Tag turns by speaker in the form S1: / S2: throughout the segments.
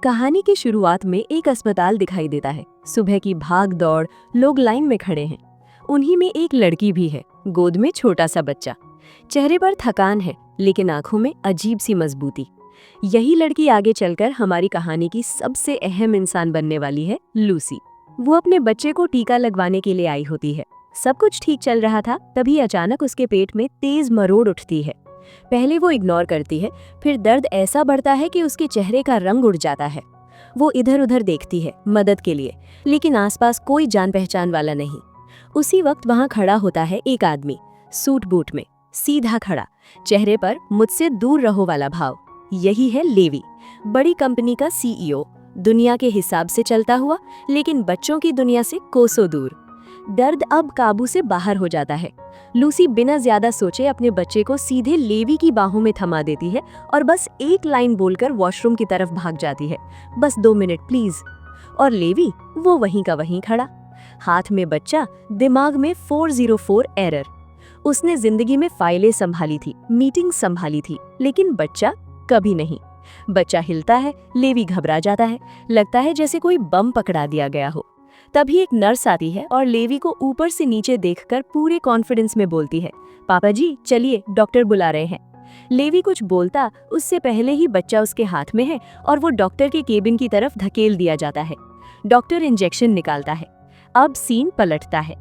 S1: कहानी की शुरुआत में एक अस्पताल दिखाई देता है। सुबह की भाग दौड़, लोग लाइन में खड़े हैं। उन्हीं में एक लड़की भी है, गोद में छोटा सा बच्चा। चेहरे पर थकान है, लेकिन आंखों में अजीब सी मजबूती। यही लड़की आगे चलकर हमारी कहानी की सबसे अहम इंसान बनने वाली है, लूसी। वो अपने बच्चे को टीका लगवाने के लिए आई होती है। सब कुछ ठीक चल रहा था, तभी अचानक उसके पेट में तेज मरोड़ उठती है। पहले वो इग्नोर करती है, फिर दर्द ऐसा बढ़ता है कि उसके चेहरे का रंग उड़ जाता है। वो इधर उधर देखती है मदद के लिए, लेकिन आसपास कोई जान पहचान वाला नहीं। उसी वक्त वहां खड़ा होता है एक आदमी, सूट बूट में, सीधा खड़ा, चेहरे पर मुझसे दूर रहो वाला भाव। यही है लेवी, बड़ी कंपनी का सीईओ, दुनिया के हिसाब से चलता हुआ, लेकिन बच्चों की दुनिया से कोसों दूर। दर्द अब काबू से बाहर हो जाता है। लूसी बिना ज्यादा सोचे अपने बच्चे को सीधे लेवी की बाहों में थमा देती है और बस एक लाइन बोलकर वॉशरूम की तरफ भाग जाती है, बस 2 मिनट प्लीज। और लेवी वो वहीं का वहीं खड़ा, हाथ में बच्चा, दिमाग में 404 एरर। उसने जिंदगी में फाइलें संभाली थी, मीटिंग संभाली थी, लेकिन बच्चा कभी नहीं। बच्चा हिलता है, लेवी घबरा जाता है, लगता है जैसे कोई बम पकड़ा दिया गया हो। तभी एक नर्स आती है और लेवी को ऊपर से नीचे देखकर पूरे कॉन्फिडेंस में बोलती है, पापा जी चलिए, डॉक्टर बुला रहे हैं। लेवी कुछ बोलता उससे पहले ही बच्चा उसके हाथ में है और वो डॉक्टर के केबिन की तरफ धकेल दिया जाता है। डॉक्टर इंजेक्शन निकालता है। अब सीन पलटता है।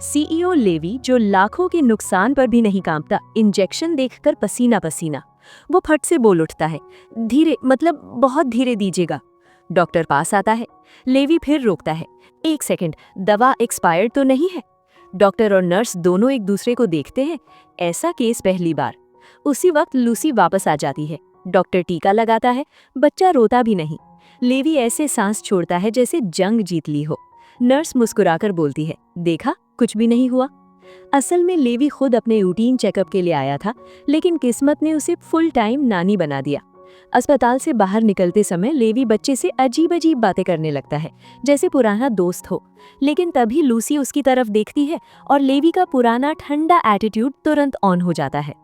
S1: सीईओ लेवी, जो लाखों के नुकसान पर भी नहीं कांपता, इंजेक्शन देखकर पसीना पसीना। वो फट से बोल उठता है, धीरे, मतलब बहुत धीरे दीजिएगा। डॉक्टर पास आता है। लेवी फिर रोकता है, 1 सेकंड, दवा एक्सपायर्ड तो नहीं है? डॉक्टर और नर्स दोनों एक दूसरे को देखते हैं। ऐसा केस पहली बार। उसी वक्त लूसी वापस आ जाती है। डॉक्टर टीका लगाता है, बच्चा रोता भी नहीं। लेवी ऐसे सांस छोड़ता है जैसे जंग जीत ली हो। नर्स मुस्कुराकर बोलती है, देखा, कुछ भी नहीं हुआ। असल में लेवी खुद अपने रूटीन चेकअप के लिए आया था, लेकिन किस्मत ने उसे फुल टाइम नानी बना दिया। अस्पताल से बाहर निकलते समय लेवी बच्चे से अजीब अजीब बातें करने लगता है, जैसे पुराना दोस्त हो। लेकिन तभी लूसी उसकी तरफ देखती है और लेवी का पुराना ठंडा एटीट्यूड तुरंत ऑन हो जाता है।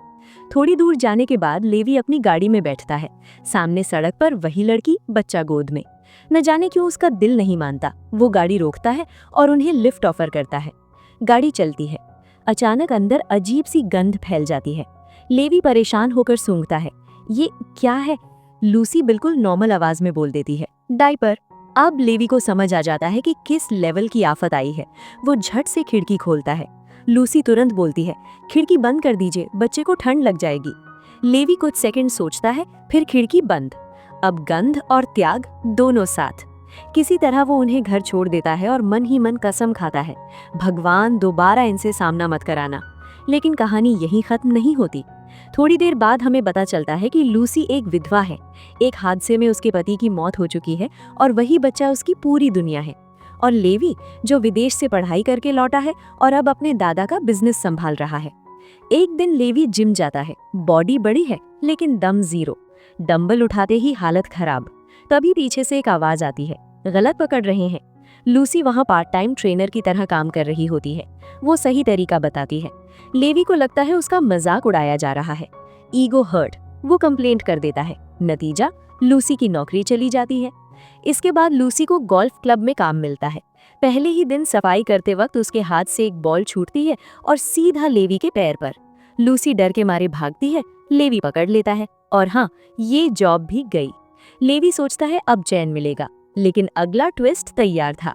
S1: थोड़ी दूर जाने के बाद लेवी अपनी गाड़ी में बैठता है। सामने सड़क पर वही लड़की, बच्चा गोद में। न जाने क्यों उसका दिल नहीं मानता। वो गाड़ी रोकता है और उन्हें लिफ्ट ऑफर करता है। गाड़ी चलती है। अचानक अंदर अजीब सी गंध फैल जाती है। लेवी परेशान होकर सूंघता है, ये क्या है? लूसी बिल्कुल नॉर्मल आवाज में बोल देती है, डायपर। अब लेवी को समझ आ जाता है कि किस लेवल की आफत आई है। वो झट से खिड़की खोलता है। लूसी तुरंत बोलती है, खिड़की बंद कर दीजिए, बच्चे को ठंड लग जाएगी। लेवी कुछ सेकंड सोचता है, फिर खिड़की बंद। अब गंध और त्याग दोनों साथ। किसी तरह वो उन्हें घर छोड़ देता है और मन ही मन कसम खाता है, भगवान दोबारा इनसे सामना मत कराना। लेकिन कहानी यहीं खत्म नहीं होती। थोड़ी देर बाद हमें पता चलता है कि लूसी एक विधवा है। एक हादसे में उसके पति की मौत हो चुकी है और वही बच्चा उसकी पूरी दुनिया है। और लेवी, जो विदेश से पढ़ाई करके लौटा है और अब अपने दादा का बिजनेस संभाल रहा है। एक दिन लेवी जिम जाता है। बॉडी बड़ी है, लेकिन दम जीरो। डंबल उठाते ही हालत खराब। तभी पीछे से एक आवाज आती है, गलत पकड़ रहे हैं। लूसी वहां पार्ट टाइम ट्रेनर की तरह काम कर रही होती है। वो सही तरीका बताती है। लेवी को लगता है उसका मजाक उड़ाया जा रहा है। ईगो हर्ट, वो कंप्लेंट कर देता है। नतीजा, लूसी की नौकरी चली जाती है। इसके बाद लूसी को गोल्फ क्लब में काम मिलता है। पहले ही दिन सफाई करते वक्त उसके हाथ से एक बॉल छूटती है और सीधा लेवी के पैर पर। लूसी डर के मारे भागती है। लेवी पकड़ लेता है और हाँ, ये जॉब भी गई। लेवी सोचता है अब चैन मिलेगा, लेकिन अगला ट्विस्ट तैयार था।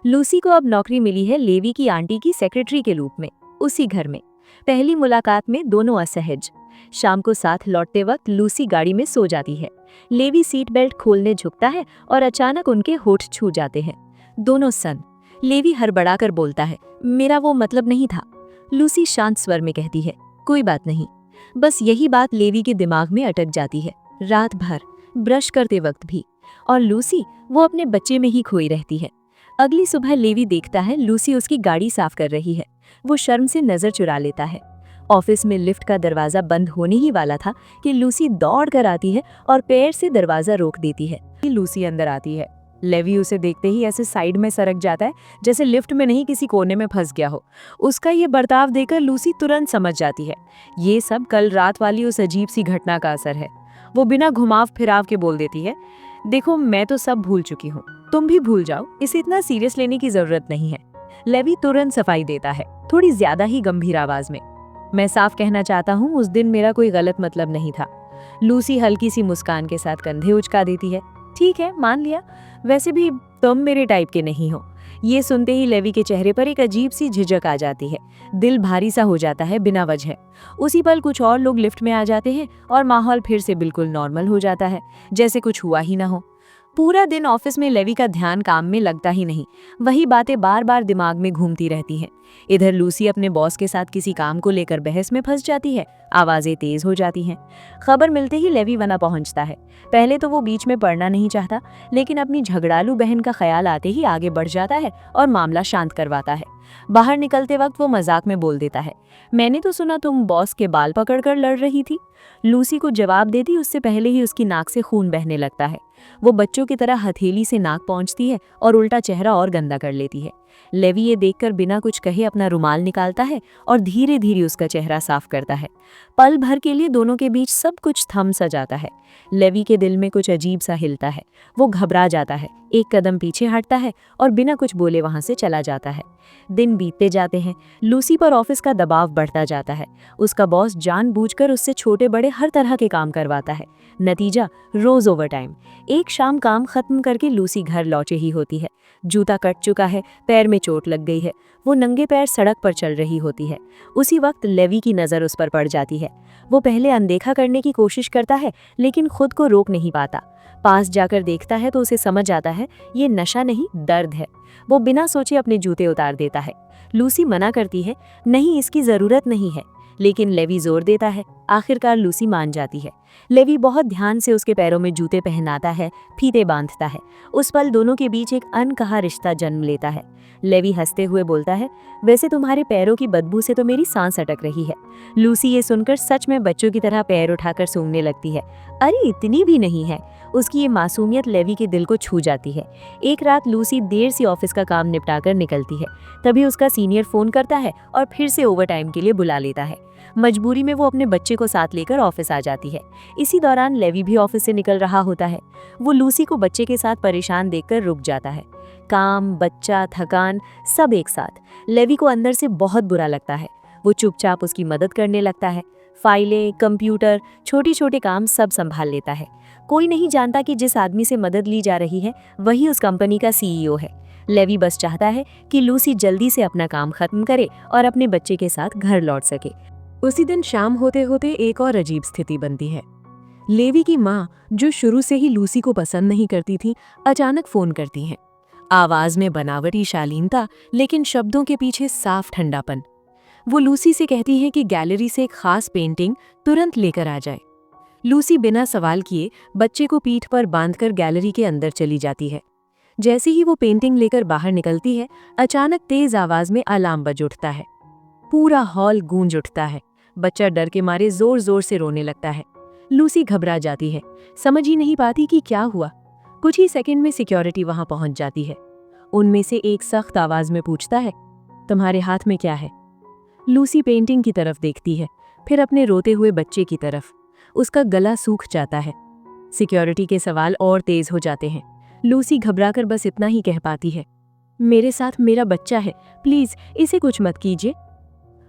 S1: लूसी को अब नौकरी मिली है लेवी की आंटी की सेक्रेटरी के रूप में, उसी घर में। पहली मुलाकात में दोनों असहज। शाम को साथ लौटते वक्त लूसी गाड़ी में सो जाती है। लेवी सीट बेल्ट खोलने झुकता है और अचानक उनके होठ छू जाते हैं। दोनों सन। लेवी हड़बड़ाकर बोलता है, मेरा वो मतलब नहीं था। लूसी शांत स्वर में कहती है, कोई बात नहीं। बस यही बात लेवी के दिमाग में अटक जाती है, रात भर, ब्रश करते वक्त भी। और लूसी, वो अपने बच्चे में ही खोई रहती है। अगली सुबह लेवी देखता है लूसी उसकी गाड़ी साफ कर रही है। वो शर्म से नजर चुरा लेता है। ऑफिस में लिफ्ट का दरवाजा बंद होने ही वाला था कि लूसी दौड़ कर आती है और पैर से दरवाजा रोक देती है। लूसी अंदर आती है। लेवी उसे देखते ही ऐसे साइड में सरक जाता है जैसे लिफ्ट में नहीं किसी कोने में फंस गया हो। उसका ये बर्ताव देखकर लूसी तुरंत समझ जाती है, ये सब कल रात वाली उस अजीब सी घटना का असर है। वो बिना घुमाव फिराव के बोल देती है,
S2: देखो, मैं तो सब भूल चुकी हूँ, तुम भी भूल जाओ, इसे इतना सीरियस लेने की जरूरत नहीं है। लेवी तुरंत सफाई देता है, थोड़ी ज्यादा ही गंभीर आवाज में। मैं साफ कहना चाहता हूँ, उस दिन मेरा कोई गलत मतलब नहीं था। लूसी हल्की सी मुस्कान के साथ कंधे उचका देती है। ठीक है, मान लिया, वैसे भी तुम मेरे टाइप के नहीं हो। ये सुनते ही लेवी के चेहरे पर एक अजीब सी झिझक आ जाती है। दिल भारी सा हो जाता है बिना वजह। उसी पल कुछ और लोग लिफ्ट में आ जाते हैं और माहौल फिर से बिल्कुल नॉर्मल हो जाता है, जैसे कुछ हुआ ही ना हो। पूरा दिन ऑफिस में लेवी का ध्यान काम में लगता ही नहीं। वही बातें बार बार दिमाग में घूमती रहती हैं। इधर लूसी अपने बॉस के साथ किसी काम को लेकर बहस में फंस जाती है। आवाजें तेज हो जाती हैं। खबर मिलते ही लेवी वहां पहुंचता है। पहले तो वो बीच में पड़ना नहीं चाहता, लेकिन अपनी झगड़ालू बहन का ख्याल आते ही आगे बढ़ जाता है और मामला शांत करवाता है। बाहर निकलते वक्त वो मजाक में बोल देता है, मैंने तो सुना तुम बॉस के बाल पकड़कर लड़ रही थी। लूसी को जवाब देती उससे पहले ही उसकी नाक से खून बहने लगता है। वो बच्चों की तरह हथेली से नाक पहुंचती है और उल्टा चेहरा और गंदा कर लेती है। लेवी ये देखकर बिना कुछ कहे अपना रुमाल निकालता है और धीरे धीरे उसका चेहरा साफ करता है। पल भर के लिए दोनों के बीच सब कुछ थम सा जाता है। लेवी के दिल में कुछ अजीब सा हिलता है। वो घबरा जाता है, एक कदम पीछे हटता है और बिना कुछ बोले वहां से चला जाता है। दिन बीतते जाते हैं। लूसी पर ऑफिस का दबाव बढ़ता जाता है। उसका बॉस जानबूझकर उससे छोटे बड़े हर तरह के काम करवाता है। नतीजा, रोज ओवरटाइम। एक शाम काम खत्म करके लूसी घर लौटे ही होती है। जूता कट चुका है, पैर में चोट लग गई है। वो नंगे पैर सड़क पर चल रही होती है। उसी वक्त लेवी की नज़र उस पर पड़ जाती है। वो पहले अनदेखा करने की कोशिश करता है, लेकिन खुद को रोक नहीं पाता। पास जाकर देखता है तो उसे समझ आता है ये नशा नहीं, दर्द है। वो बिना सोचे अपने जूते उतार देता है। लूसी मना करती है, नहीं इसकी ज़रूरत नहीं है, लेकिन लेवी जोर देता है। आखिरकार लूसी मान जाती है। लेवी बहुत ध्यान से उसके पैरों में जूते पहनाता है, फीते बांधता है। उस पल दोनों के बीच एक अनकहा रिश्ता जन्म लेता है। लेवी हंसते हुए बोलता है, वैसे तुम्हारे पैरों की बदबू से तो मेरी सांस अटक रही है। लूसी ये सुनकर सच में बच्चों की तरह पैर उठाकर सूंघने लगती है। अरे इतनी भी नहीं है। उसकी ये मासूमियत लेवी के दिल को छू जाती है। एक रात लूसी देर से ऑफिस का काम निपटाकर निकलती है। तभी उसका सीनियर फोन करता है और फिर से ओवरटाइम के लिए बुला लेता है। मजबूरी में वो अपने बच्चे को साथ लेकर ऑफिस आ जाती है। इसी दौरान लेवी भी ऑफिस से निकल रहा होता है। वो लूसी को बच्चे के साथ परेशान देखकर रुक जाता है। काम, बच्चा, थकान, सब एक साथ। लेवी को अंदर से बहुत बुरा लगता है। वो चुपचाप उसकी मदद करने लगता है। फाइलें, कंप्यूटर, छोटे छोटे काम सब संभाल लेता है। कोई नहीं जानता कि जिस आदमी से मदद ली जा रही है वही उस कंपनी का सीईओ है। लेवी बस चाहता है कि लूसी जल्दी से अपना काम खत्म करे और अपने बच्चे के साथ घर लौट सके। उसी दिन शाम होते होते एक और अजीब स्थिति बनती है। लेवी की माँ, जो शुरू से ही लूसी को पसंद नहीं करती थी, अचानक फोन करती हैं। आवाज में बनावटी शालीनता, लेकिन शब्दों के पीछे साफ ठंडापन। वो लूसी से कहती है कि गैलरी से एक खास पेंटिंग तुरंत लेकर आ जाए। लूसी बिना सवाल किए बच्चे को पीठ पर बांधकर गैलरी के अंदर चली जाती है। जैसे ही वो पेंटिंग लेकर बाहर निकलती है, अचानक तेज आवाज में अलार्म बज उठता है। पूरा हॉल गूंज उठता है। बच्चा डर के मारे जोर जोर से रोने लगता है। लूसी घबरा जाती है, समझ ही नहीं पाती कि क्या हुआ। कुछ ही सेकंड में सिक्योरिटी वहां पहुंच जाती है। उनमें से एक सख्त आवाज में पूछता है, तुम्हारे हाथ में क्या है? लूसी पेंटिंग की तरफ देखती है, फिर अपने रोते हुए बच्चे की तरफ। उसका गला सूख जाता है। सिक्योरिटी के सवाल और तेज हो जाते हैं। लूसी घबराकर बस इतना ही कह पाती है, मेरे साथ मेरा बच्चा है, प्लीज इसे कुछ मत कीजिए।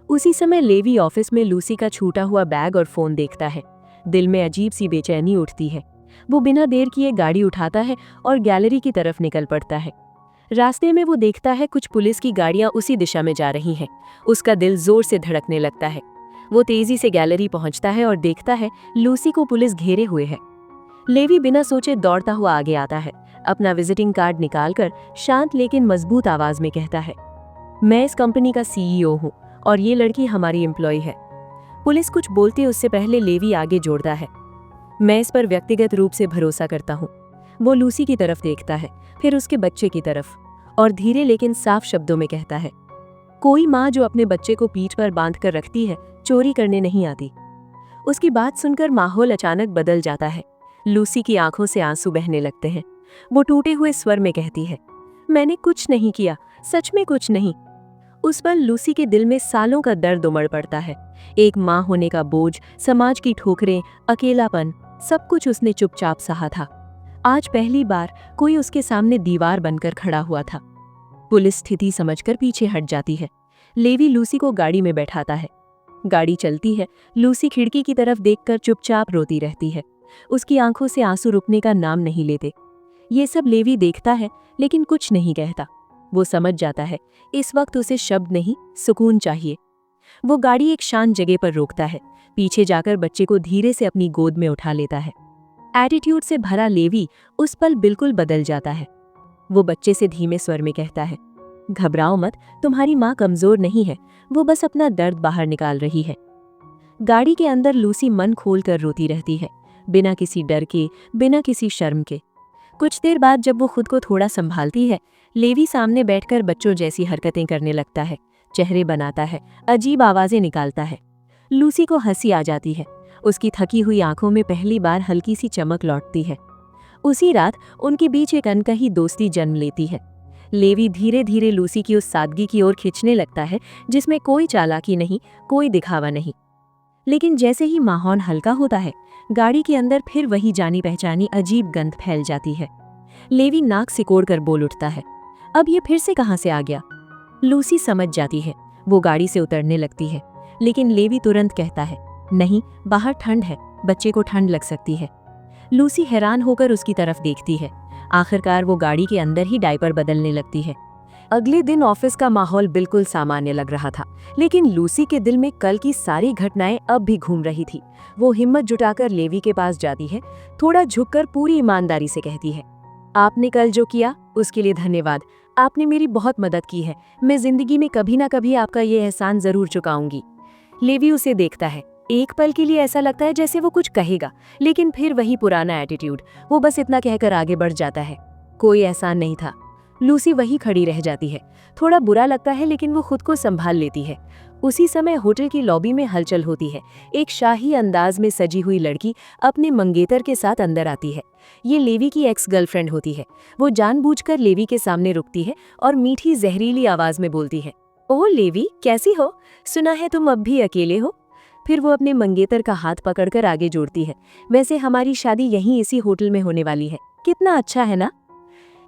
S2: उसी समय लेवी ऑफिस में लूसी का छूटा हुआ बैग और फोन देखता है। दिल में अजीब सी बेचैनी उठती है। वो बिना देर किए गाड़ी उठाता है और गैलरी की तरफ निकल पड़ता है। रास्ते में वो देखता है कुछ पुलिस की गाड़ियां उसी दिशा में जा रही हैं। उसका दिल जोर से धड़कने लगता है। वो तेजी से गैलरी पहुंचता है और देखता है लूसी को पुलिस घेरे हुए है। लेवी बिना सोचे दौड़ता हुआ आगे आता है। अपना विजिटिंग कार्ड निकालकर शांत लेकिन मजबूत आवाज में कहता है, मैं इस कंपनी का सीईओ हूँ और ये लड़की हमारी एम्प्लॉय है। पुलिस कुछ बोलते उससे पहले लेवी आगे जोड़ता है, मैं इस पर व्यक्तिगत रूप से भरोसा करता हूँ। वो लूसी की तरफ देखता है, फिर उसके बच्चे की तरफ, और धीरे लेकिन साफ शब्दों में कहता है, कोई माँ जो अपने बच्चे को पीठ पर बांध कर रखती है, चोरी करने नहीं आती। उसकी बात सुनकर माहौल अचानक बदल जाता है। लूसी की आंखों से आंसू बहने लगते हैं। वो टूटे हुए स्वर में कहती है, मैंने कुछ नहीं किया, सच में कुछ नहीं। उस पल लूसी के दिल में सालों का दर्द उमड़ पड़ता है। एक माँ होने का बोझ, समाज की ठोकरें, अकेलापन, सब कुछ उसने चुपचाप सहा था। आज पहली बार कोई उसके सामने दीवार बनकर खड़ा हुआ था। पुलिस स्थिति समझकर पीछे हट जाती है। लेवी लूसी को गाड़ी में बैठाता है। गाड़ी चलती है। लूसी खिड़की की तरफ देखकर चुपचाप रोती रहती है। उसकी आंखों से आंसू रुकने का नाम नहीं लेते। ये सब लेवी देखता है लेकिन कुछ नहीं कहता। वो समझ जाता है इस वक्त उसे शब्द नहीं, सुकून चाहिए। वो गाड़ी एक शांत जगह पर रोकता है। पीछे जाकर बच्चे को धीरे से अपनी गोद में उठा लेता है। एटीट्यूड से भरा लेवी उस पल बिल्कुल बदल जाता है। वो बच्चे से धीमे स्वर में कहता है, घबराओ मत, तुम्हारी माँ कमजोर नहीं है, वो बस अपना दर्द बाहर निकाल रही है। गाड़ी के अंदर लूसी मन खोलकर रोती रहती है, बिना किसी डर के, बिना किसी शर्म के। कुछ देर बाद जब वो खुद को थोड़ा संभालती है, लेवी सामने बैठकर बच्चों जैसी हरकतें करने लगता है, चेहरे बनाता है, अजीब आवाजें निकालता है। लूसी को हंसी आ जाती है। उसकी थकी हुई आंखों में पहली बार हल्की सी चमक लौटती है। उसी रात उनके बीच एक अनकही दोस्ती जन्म लेती है। लेवी धीरे धीरे लूसी की उस सादगी की ओर खींचने लगता है जिसमें कोई चालाकी नहीं, कोई दिखावा नहीं। लेकिन जैसे ही माहौल हल्का होता है, गाड़ी के अंदर फिर वही जानी पहचानी अजीब गंध फैल जाती है। लेवी नाक सिकोड़कर बोल उठता है, अब ये फिर से कहां से आ गया? लूसी समझ जाती है। वो गाड़ी से उतरने लगती है, लेकिन लेवी तुरंत कहता है, नहीं, बाहर ठंड है, बच्चे को ठंड लग सकती है। लूसी हैरान होकर उसकी तरफ देखती है। आखिरकार वो गाड़ी के अंदर ही डायपर बदलने लगती है। अगले दिन ऑफिस का माहौल बिल्कुल सामान्य लग रहा था, लेकिन लूसी के दिल में कल की सारी घटनाएं अब भी घूम रही थी। वो हिम्मत जुटाकर लेवी के पास जाती है, थोड़ा झुककर पूरी ईमानदारी से कहती है, आपने कल जो किया उसके लिए धन्यवाद। आपने मेरी बहुत मदद की है। मैं जिंदगी में कभी ना कभी आपका ये एहसान जरूर चुकाऊंगी। लेवी उसे देखता है। एक पल के लिए ऐसा लगता है जैसे वो कुछ कहेगा, लेकिन फिर वही पुराना एटीट्यूड। वो बस इतना कहकर आगे बढ़ जाता है, कोई एहसान नहीं था। लूसी वही खड़ी रह जाती है। थोड़ा बुरा लगता है, लेकिन वो खुद को संभाल लेती है। उसी समय होटल की लॉबी में हलचल होती है। एक शाही अंदाज में सजी हुई लड़की अपने मंगेतर के साथ अंदर आती है। ये लेवी की एक्स गर्लफ्रेंड होती है। वो जानबूझकर लेवी के सामने रुकती है और मीठी जहरीली आवाज में बोलती है, ओह लेवी, कैसी हो? सुना है तुम अब भी अकेले हो। फिर वो अपने मंगेतर का हाथ पकड़कर आगे जोड़ती है, वैसे हमारी शादी यहीं इसी होटल में होने वाली है। कितना अच्छा है ना?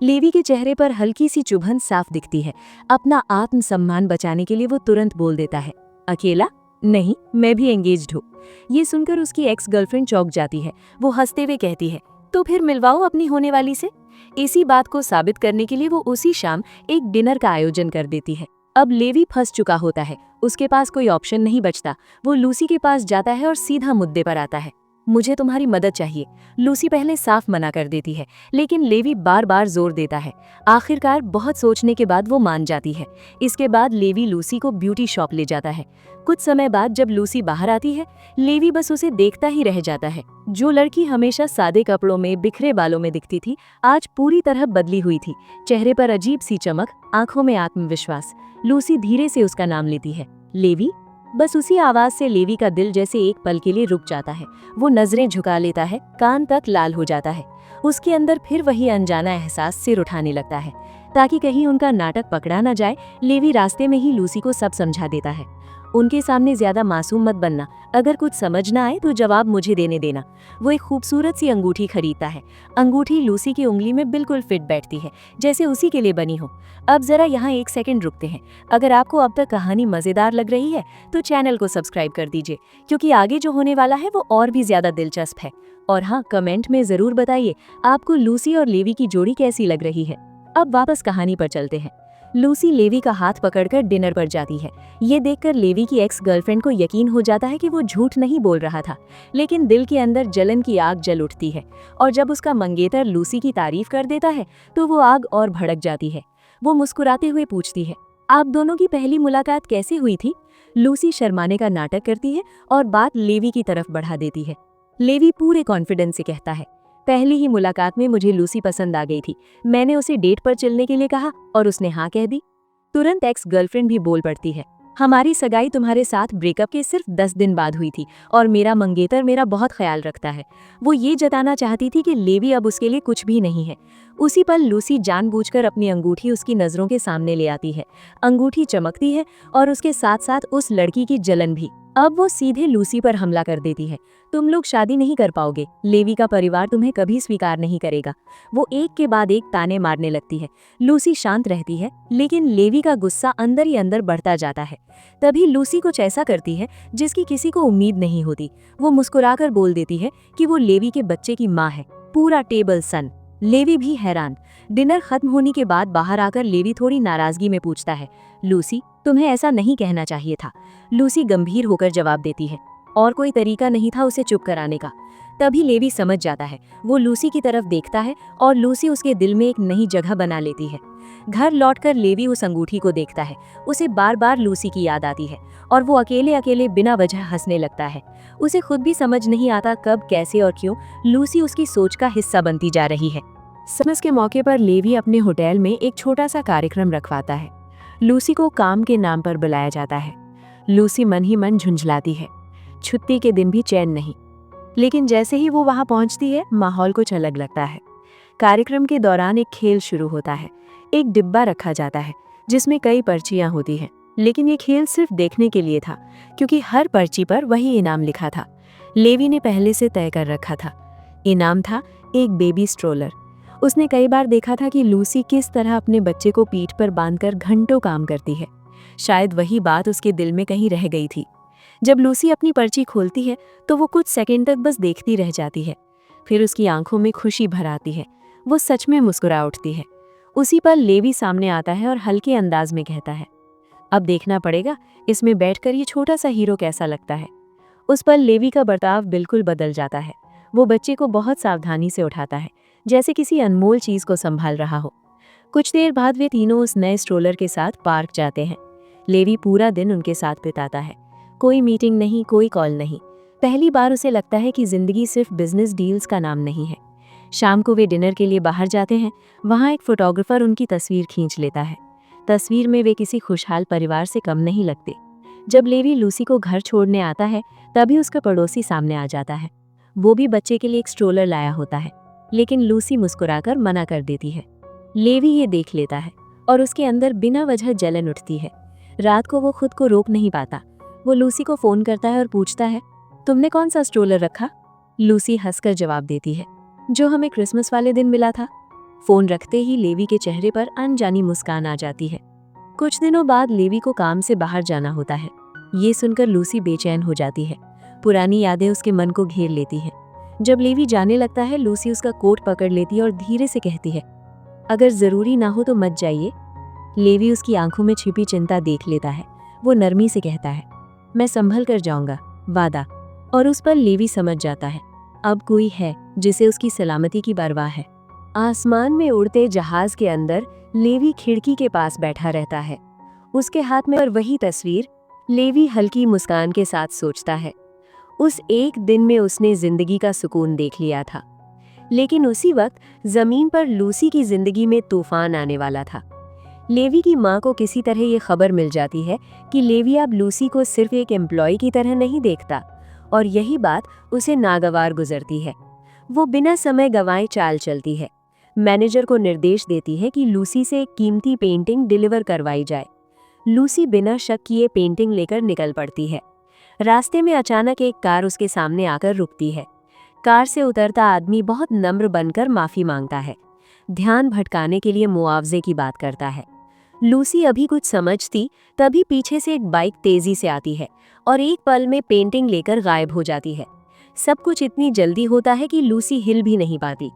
S2: लेवी के चेहरे पर हल्की सी चुभन साफ दिखती है। अपना आत्मसम्मान बचाने के लिए वो तुरंत बोल देता है, अकेला? नहीं, मैं भी एंगेज्ड हूँ। ये सुनकर उसकी एक्स गर्लफ्रेंड चौंक जाती है। वो हंसते हुए कहती है, तो फिर मिलवाओ अपनी होने वाली से। इसी बात को साबित करने के लिए वो उसी शाम एक डिनर का आयोजन कर देती है। अब लेवी फंस चुका होता है, उसके पास कोई ऑप्शन नहीं बचता। वो लूसी के पास जाता है और सीधा मुद्दे पर आता है, मुझे तुम्हारी मदद चाहिए। लूसी पहले साफ मना कर देती है, लेकिन लेवी बार बार जोर देता है। आखिरकार बहुत सोचने के बाद वो मान जाती है। इसके बाद लेवी लूसी को ब्यूटी शॉप ले जाता है। कुछ समय बाद जब लूसी बाहर आती है, लेवी बस उसे देखता ही रह जाता है। जो लड़की हमेशा सादे कपड़ों में, बिखरे बालों में दिखती थी, आज पूरी तरह बदली हुई थी। चेहरे पर अजीब सी चमक, आंखों में आत्मविश्वास। लूसी धीरे से उसका नाम लेती है, लेवी। बस उसी आवाज से लेवी का दिल जैसे एक पल के लिए रुक जाता है। वो नजरें झुका लेता है, कान तक लाल हो जाता है। उसके अंदर फिर वही अनजाना एहसास सिर उठाने लगता है। ताकि कहीं उनका नाटक पकड़ा न जाए, लेवी रास्ते में ही लूसी को सब समझा देता है। उनके सामने ज्यादा मासूम मत बनना, अगर कुछ समझ ना आए तो जवाब मुझे देने देना। वो एक खूबसूरत सी अंगूठी खरीदता है। अंगूठी लूसी की उंगली में बिल्कुल फिट बैठती है, जैसे उसी के लिए बनी हो। अब जरा यहाँ एक सेकंड रुकते हैं। अगर आपको अब तक कहानी मजेदार लग रही है तो चैनल को सब्सक्राइब कर दीजिए, क्योंकि आगे जो होने वाला है वो और भी ज्यादा दिलचस्प है। और हाँ, कमेंट में जरूर बताइए आपको लूसी और लेवी की जोड़ी कैसी लग रही है। अब वापस कहानी पर चलते हैं। लूसी लेवी का हाथ पकड़कर डिनर पर जाती है। ये देखकर लेवी की एक्स गर्लफ्रेंड को यकीन हो जाता है कि वो झूठ नहीं बोल रहा था, लेकिन दिल के अंदर जलन की आग जल उठती है। और जब उसका मंगेतर लूसी की तारीफ कर देता है तो वो आग और भड़क जाती है। वो मुस्कुराते हुए पूछती है, आप दोनों की पहली मुलाकात कैसे हुई थी? लूसी शर्माने का नाटक करती है और बात लेवी की तरफ बढ़ा देती है। लेवी पूरे कॉन्फिडेंस से कहता है, पहली ही मुलाकात में मुझे लूसी पसंद आ गई थी। मैंने उसे डेट पर चलने के लिए कहा और उसने हाँ कह दी। तुरंत एक्स गर्लफ्रेंड भी बोल पड़ती है, हमारी सगाई तुम्हारे साथ ब्रेकअप के सिर्फ 10 दिन बाद हुई थी और मेरा मंगेतर मेरा बहुत ख्याल रखता है। वो ये जताना चाहती थी कि लेवी अब उसके लिए कुछ भी नहीं है। उसी पल लूसी जानबूझकर अपनी अंगूठी उसकी नजरों के सामने ले आती है। अंगूठी चमकती है और उसके साथ साथ उस लड़की की जलन भी। अब वो सीधे लूसी पर हमला कर देती है। तुम लोग शादी नहीं कर पाओगे, लेवी का परिवार तुम्हें कभी स्वीकार नहीं करेगा। वो एक के बाद एक ताने मारने लगती है। लूसी शांत रहती है, लेकिन लेवी का गुस्सा अंदर ही अंदर बढ़ता जाता है। तभी लूसी कुछ ऐसा करती है जिसकी किसी को उम्मीद नहीं होती। वो मुस्कुराकर बोल देती है कि वो लेवी के बच्चे की माँ है। पूरा टेबल सन। लेवी भी हैरान। डिनर खत्म होने के बाद बाहर आकर लेवी थोड़ी नाराजगी में पूछता है, लूसी, तुम्हें ऐसा नहीं कहना चाहिए था। लूसी गंभीर होकर जवाब देती है, और कोई तरीका नहीं था उसे चुप कराने का। तभी लेवी समझ जाता है। वो लूसी की तरफ देखता है और लूसी उसके दिल में एक नई जगह बना लेती है। घर लौटकर लेवी उस अंगूठी को देखता है। उसे बार बार लूसी की याद आती है और वो अकेले अकेले बिना वजह हंसने लगता है। उसे खुद भी समझ नहीं आता कब, कैसे और क्यों लूसी उसकी सोच का हिस्सा बनती जा रही है। क्रिसमस के मौके पर लेवी अपने होटल में एक छोटा सा कार्यक्रम रखवाता है। लूसी को काम के नाम पर बुलाया जाता है। लूसी मन ही मन झुंझलाती है। छुट्टी के दिन भी चैन नहीं। लेकिन जैसे ही वो वहां पहुंचती है, माहौल कुछ अलग लगता है। कार्यक्रम के दौरान एक खेल शुरू होता है। एक डिब्बा रखा जाता है जिसमें कई पर्चियां होती हैं, लेकिन ये खेल सिर्फ देखने के लिए था, क्योंकि हर पर्ची पर वही इनाम लिखा था। लेवी ने पहले से तय कर रखा था। इनाम था एक बेबी स्ट्रोलर। उसने कई बार देखा था कि लूसी किस तरह अपने बच्चे को पीठ पर बांधकर घंटों काम करती है। शायद वही बात उसके दिल में कहीं रह गई थी। जब लूसी अपनी पर्ची खोलती है तो वो कुछ सेकंड तक बस देखती रह जाती है। फिर उसकी आंखों में खुशी भर आती है। वो सच में मुस्कुरा उठती है। उसी पर लेवी सामने आता है और हल्के अंदाज में कहता है, अब देखना पड़ेगा इसमें बैठकर ये छोटा सा हीरो कैसा लगता है। उस पर लेवी का बर्ताव बिल्कुल बदल जाता है। वो बच्चे को बहुत सावधानी से उठाता है, जैसे किसी अनमोल चीज को संभाल रहा हो। कुछ देर बाद वे तीनों उस नए स्ट्रोलर के साथ पार्क जाते हैं। लेवी पूरा दिन उनके साथ बिताता है। कोई मीटिंग नहीं, कोई कॉल नहीं। पहली बार उसे लगता है कि जिंदगी सिर्फ बिजनेस डील्स का नाम नहीं है। शाम को वे डिनर के लिए बाहर जाते हैं। वहाँ एक फोटोग्राफर उनकी तस्वीर खींच लेता है। तस्वीर में वे किसी खुशहाल परिवार से कम नहीं लगते। जब लेवी लूसी को घर छोड़ने आता है, तभी उसका पड़ोसी सामने आ जाता है। वो भी बच्चे के लिए एक स्ट्रोलर लाया होता है, लेकिन लूसी मुस्कुराकर मना कर देती है। लेवी ये देख लेता है और उसके अंदर बिना वजह जलन उठती है। रात को वो खुद को रोक नहीं पाता। वो लूसी को फोन करता है और पूछता है, तुमने कौन सा स्ट्रोलर रखा? लूसी हंसकर जवाब देती है, जो हमें क्रिसमस वाले दिन मिला था। फोन रखते ही लेवी के चेहरे पर अनजानी मुस्कान आ जाती है। कुछ दिनों बाद लेवी को काम से बाहर जाना होता है। ये सुनकर लूसी बेचैन हो जाती है। पुरानी यादें उसके मन को घेर लेती हैं। जब लेवी जाने लगता है, लूसी उसका कोट पकड़ लेती है और धीरे से कहती है, अगर जरूरी ना हो तो मत जाइए। लेवी उसकी आंखों में छिपी चिंता देख लेता है। वो नरमी से कहता है, मैं संभल कर जाऊंगा, वादा। और उस पर लेवी समझ जाता है, अब कोई है जिसे उसकी सलामती की परवाह है। आसमान में उड़ते जहाज के अंदर लेवी खिड़की के पास बैठा रहता है। उसके हाथ में और वही तस्वीर। लेवी हल्की मुस्कान के साथ सोचता है, उस एक दिन में उसने जिंदगी का सुकून देख लिया था। लेकिन उसी वक्त जमीन पर लूसी की जिंदगी में तूफान आने वाला था। लेवी की माँ को किसी तरह ये खबर मिल जाती है कि लेवी अब लूसी को सिर्फ एक एम्प्लॉय की तरह नहीं देखता, और यही बात उसे नागवार गुजरती है। वो बिना समय गंवाए चाल चलती है। मैनेजर को निर्देश देती है कि लूसी से एक कीमती पेंटिंग डिलीवर करवाई जाए। लूसी बिना शक किए पेंटिंग लेकर निकल पड़ती है। रास्ते में अचानक एक कार उसके सामने आकर रुकती है। कार से उतरता आदमी बहुत नम्र बनकर माफी मांगता है। ध्यान भटकाने के लिए मुआवजे की बात करता है। लूसी अभी कुछ समझती, तभी पीछे से एक बाइक तेजी से आती है और एक पल में पेंटिंग लेकर गायब हो जाती है। सब कुछ इतनी जल्दी होता है कि लूसी हिल भी नहीं पाती।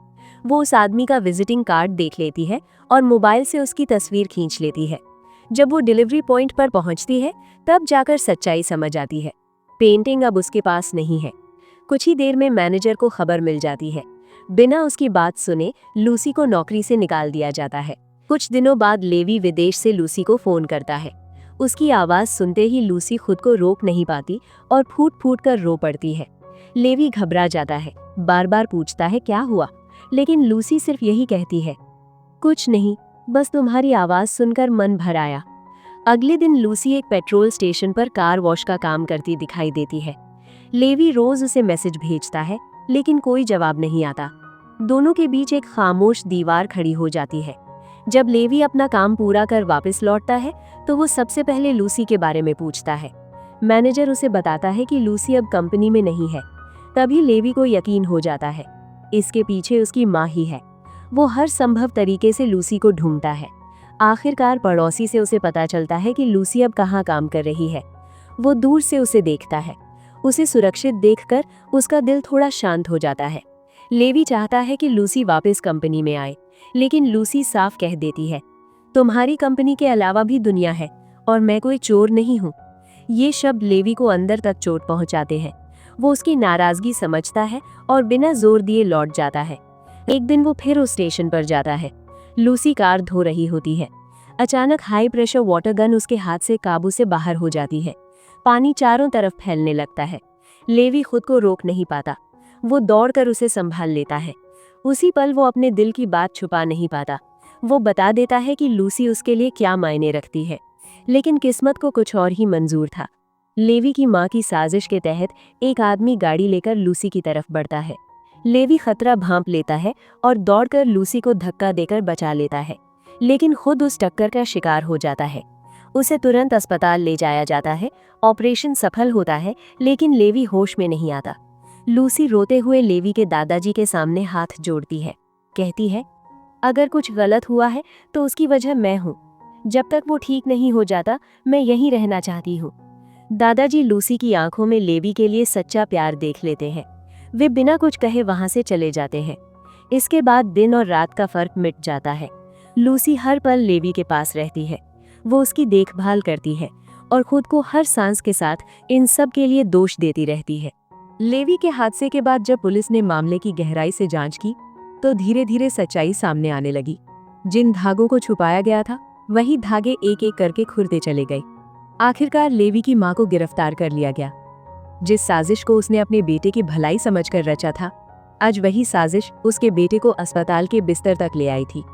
S2: वो उस आदमी का विजिटिंग कार्ड देख लेती है और मोबाइल से उसकी तस्वीर खींच लेती है। जब वो डिलीवरी पॉइंट पर पहुंचती है, तब जाकर सच्चाई समझ आती है। पेंटिंग अब उसके पास नहीं है। कुछ ही देर में मैनेजर को खबर मिल जाती है। बिना उसकी बात सुने लूसी को नौकरी से निकाल दिया जाता है। कुछ दिनों बाद लेवी विदेश से लूसी को फोन करता है। उसकी आवाज़ सुनते ही लूसी खुद को रोक नहीं पाती और फूट फूट कर रो पड़ती है। लेवी घबरा जाता है, बार बार पूछता है क्या हुआ, लेकिन लूसी सिर्फ यही कहती है, कुछ नहीं, बस तुम्हारी आवाज़ सुनकर मन भर आया। अगले दिन लूसी एक पेट्रोल स्टेशन पर कार वॉश का काम करती दिखाई देती है। लेवी रोज उसे मैसेज भेजता है, लेकिन कोई जवाब नहीं आता। दोनों के बीच एक खामोश दीवार खड़ी हो जाती है। जब लेवी अपना काम पूरा कर वापस लौटता है, तो वो सबसे पहले लूसी के बारे में पूछता है।
S1: मैनेजर उसे बताता है कि लूसी अब कंपनी में नहीं है। तभी लेवी को यकीन हो जाता है, इसके पीछे उसकी माँ ही है। वो हर संभव तरीके से लूसी को ढूंढता है। आखिरकार पड़ोसी से उसे पता चलता है कि लूसी अब कहाँ काम कर रही है। वो दूर से उसे देखता है। उसे सुरक्षित देखकर उसका दिल थोड़ा शांत हो जाता है। लेवी चाहता है कि लूसी वापस कंपनी में आए, लेकिन लूसी साफ कह देती है, तुम्हारी कंपनी के अलावा भी दुनिया है और मैं कोई चोर नहीं हूँ। ये शब्द लेवी को अंदर तक चोट पहुंचाते हैं। वो उसकी नाराजगी समझता है और बिना जोर दिए लौट जाता है। एक दिन वो फिर उस स्टेशन पर जाता है। लूसी कार धो रही होती है। अचानक हाई प्रेशर वाटर गन उसके हाथ से काबू से बाहर हो जाती है। पानी चारों तरफ फैलने लगता है। लेवी खुद को रोक नहीं पाता। वो दौड़कर उसे संभाल लेता है। उसी पल वो अपने दिल की बात छुपा नहीं पाता। वो बता देता है कि लूसी उसके लिए क्या मायने रखती है। लेकिन किस्मत को कुछ और ही मंजूर था। लेवी की माँ की साजिश के तहत एक आदमी गाड़ी लेकर लूसी की तरफ बढ़ता है। लेवी खतरा भांप लेता है और दौड़कर लूसी को धक्का देकर बचा लेता है, लेकिन खुद उस टक्कर का शिकार हो जाता है। उसे तुरंत अस्पताल ले जाया जाता है। ऑपरेशन सफल होता है, लेकिन लेवी होश में नहीं आता। लूसी रोते हुए लेवी के दादाजी के सामने हाथ जोड़ती है। कहती है, अगर कुछ गलत हुआ है तो उसकी वजह मैं हूँ। जब तक वो ठीक नहीं हो जाता मैं यहीं रहना चाहती हूँ। दादाजी लूसी की आंखों में लेवी के लिए सच्चा प्यार देख लेते हैं। वे बिना कुछ कहे वहां से चले जाते हैं। इसके बाद दिन और रात का फर्क मिट जाता है। लूसी हर पल लेवी के पास रहती है। वो उसकी देखभाल करती है और खुद को हर सांस के साथ इन सब के लिए दोष देती रहती है।
S2: लेवी के हादसे के बाद जब पुलिस ने मामले की गहराई से जांच की तो धीरे धीरे सच्चाई सामने आने लगी। जिन धागों को छुपाया गया था वही धागे एक एक करके खुलते चले गए। आखिरकार लेवी की मां को गिरफ्तार कर लिया गया। जिस साजिश को उसने अपने बेटे की भलाई समझकर रचा था, आज वही साजिश उसके बेटे को अस्पताल के बिस्तर तक ले आई थी।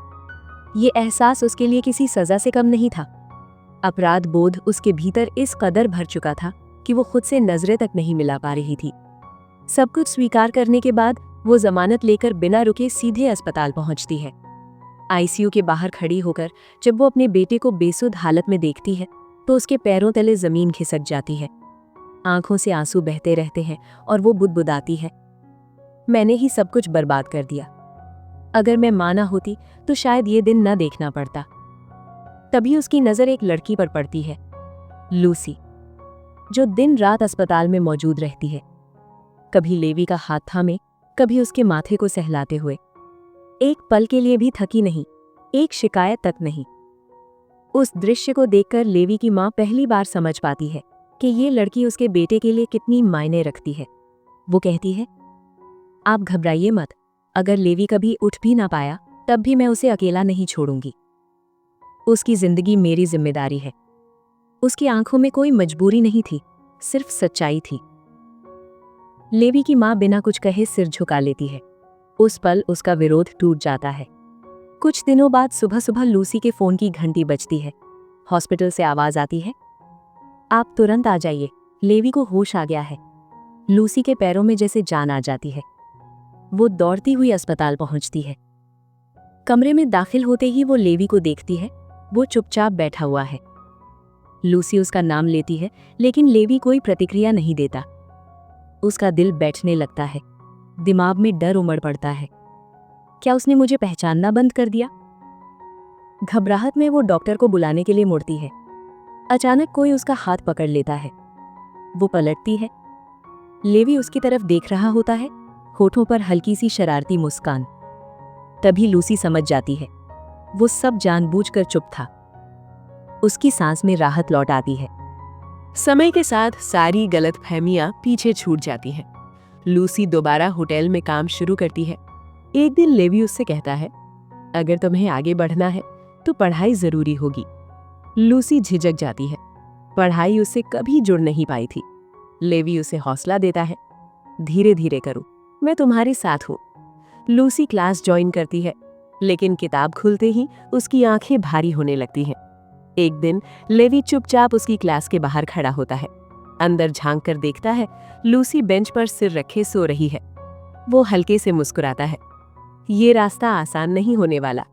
S2: ये एहसास उसके लिए किसी सजा से कम नहीं था। अपराध बोध उसके भीतर इस कदर भर चुका था कि वो खुद से नजरें तक नहीं मिला पा रही थी। सब कुछ स्वीकार करने के बाद वो जमानत लेकर बिना रुके सीधे अस्पताल पहुंचती है। आईसीयू के बाहर खड़ी होकर जब वो अपने बेटे को बेसुध हालत में देखती है तो उसके पैरों तले जमीन खिसक जाती है। आंखों से आंसू बहते रहते हैं और वो बुदबुदाती है, मैंने ही सब कुछ बर्बाद कर दिया। अगर मैं मां ना होती तो शायद ये दिन न देखना पड़ता। तभी उसकी नजर एक लड़की पर पड़ती है, लूसी, जो दिन रात अस्पताल में मौजूद रहती है। कभी लेवी का हाथ थामे, कभी उसके माथे को सहलाते हुए। एक पल के लिए भी थकी नहीं, एक शिकायत तक नहीं। उस दृश्य को देखकर लेवी की मां पहली बार समझ पाती है कि ये लड़की उसके बेटे के लिए कितनी मायने रखती है। वो कहती है, आप घबराइए मत, अगर लेवी कभी उठ भी ना पाया तब भी मैं उसे अकेला नहीं छोड़ूंगी। उसकी जिंदगी मेरी जिम्मेदारी है। उसकी आंखों में कोई मजबूरी नहीं थी, सिर्फ सच्चाई थी। लेवी की मां बिना कुछ कहे सिर झुका लेती है। उस पल उसका विरोध टूट जाता है। कुछ दिनों बाद सुबह सुबह लूसी के फोन की घंटी बजती है। हॉस्पिटल से आवाज आती है, आप तुरंत आ जाइए, लेवी को होश आ गया है। लूसी के पैरों में जैसे जान आ जाती है। वो दौड़ती हुई अस्पताल पहुंचती है। कमरे में दाखिल होते ही वो लेवी को देखती है। वो चुपचाप बैठा हुआ है। लूसी उसका नाम लेती है, लेकिन लेवी कोई प्रतिक्रिया नहीं देता। उसका दिल बैठने लगता है। दिमाग में डर उमड़ पड़ता है, क्या उसने मुझे पहचानना बंद कर दिया? घबराहट में वो डॉक्टर को बुलाने के लिए मुड़ती है। अचानक कोई उसका हाथ पकड़ लेता है। वो पलटती है। लेवी उसकी तरफ देख रहा होता है, होठों पर हल्की सी शरारती मुस्कान। तभी लूसी समझ जाती है, वो सब जानबूझकर चुप था। उसकी सांस में राहत लौट आती है।
S3: समय के साथ सारी गलतफहमियां पीछे छूट जाती हैं। लूसी दोबारा होटल में काम शुरू करती है। एक दिन लेवी उससे कहता है, अगर तुम्हें आगे बढ़ना है तो पढ़ाई जरूरी होगी। लूसी झिझक जाती है। पढ़ाई उससे कभी जुड़ नहीं पाई थी। लेवी उसे हौसला देता है, धीरे धीरे करो, मैं तुम्हारे साथ हूँ। लूसी क्लास ज्वाइन करती है, लेकिन किताब खुलते ही उसकी आंखें भारी होने लगती हैं। एक दिन लेवी चुपचाप उसकी क्लास के बाहर खड़ा होता है। अंदर झांक कर देखता है, लूसी बेंच पर सिर रखे सो रही है। वो हल्के से मुस्कुराता है, ये रास्ता आसान नहीं होने वाला।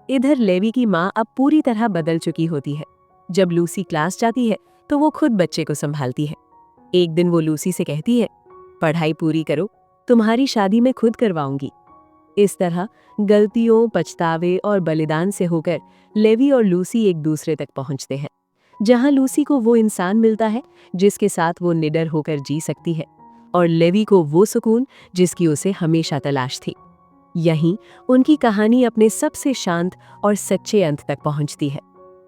S3: इधर लेवी की माँ अब पूरी तरह बदल चुकी होती है। जब लूसी क्लास जाती है तो वो खुद बच्चे को संभालती है। एक दिन वो लूसी से कहती है, पढ़ाई पूरी करो, तुम्हारी शादी मैं खुद करवाऊंगी। इस तरह गलतियों, पछतावे और बलिदान से होकर लेवी और लूसी एक दूसरे तक पहुंचते हैं, जहां लूसी को वो इंसान मिलता है जिसके साथ वो निडर होकर जी सकती है, और लेवी को वो सुकून जिसकी उसे हमेशा तलाश थी। यहीं उनकी कहानी अपने सबसे शांत और सच्चे अंत तक पहुंचती है।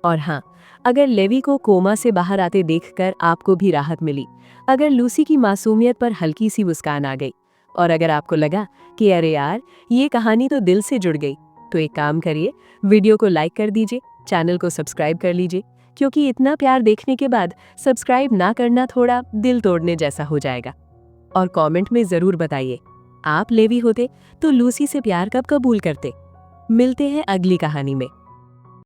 S3: और हाँ, अगर लेवी को कोमा से बाहर आते देखकर आपको भी राहत मिली, अगर लूसी की मासूमियत पर हल्की सी मुस्कान आ गई, और अगर आपको लगा कि अरे यार, ये कहानी तो दिल से जुड़ गई, तो एक काम करिए, वीडियो को लाइक कर दीजिए, चैनल को सब्सक्राइब कर लीजिए, क्योंकि इतना प्यार देखने के बाद सब्सक्राइब ना करना थोड़ा दिल तोड़ने जैसा हो जाएगा। और कमेंट में ज़रूर बताइए, आप लेवी होते तो लूसी से प्यार कब कबूल करते। मिलते हैं अगली कहानी में।